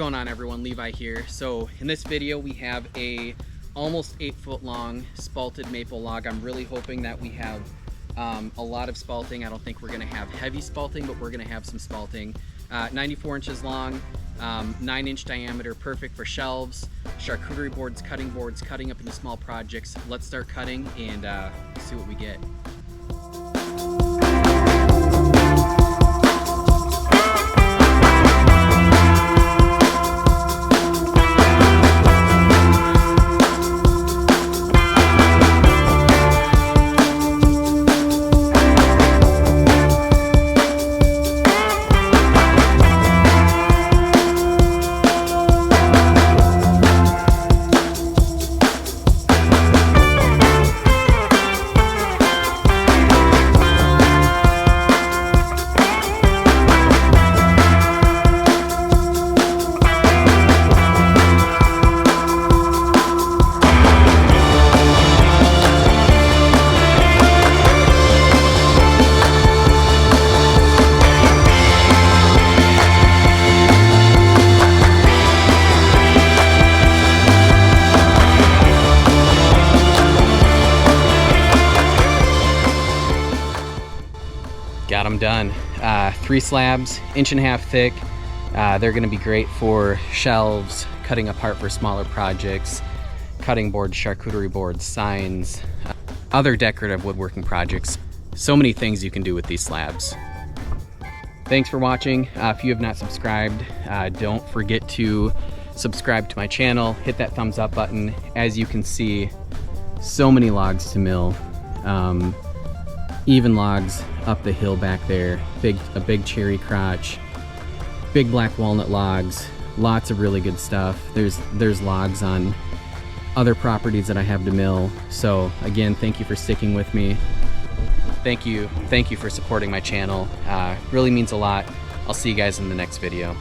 going on, everyone? Levi here. So in this video we have a almost 8-foot long spalted maple log. I'm really hoping that we have a lot of spalting. I don't think we're going to have heavy spalting, but we're going to have some spalting. 94 inches long, 9-inch diameter, perfect for shelves, charcuterie boards, cutting up into small projects. Let's start cutting and see what we get. Got them done. 3 slabs, 1.5 inches thick. They're going to be great for shelves, cutting apart for smaller projects, cutting boards, charcuterie boards, signs, other decorative woodworking projects. So many things you can do with these slabs. Thanks for watching. If you have not subscribed, don't forget to subscribe to my channel. Hit that thumbs up button. As you can see, so many logs to mill. Even logs up the hill back there, a big cherry crotch, big black walnut logs, lots of really good stuff. There's logs on other properties that I have to mill. So again, thank you for sticking with me. Thank you for supporting my channel. Really means a lot. I'll see you guys in the next video.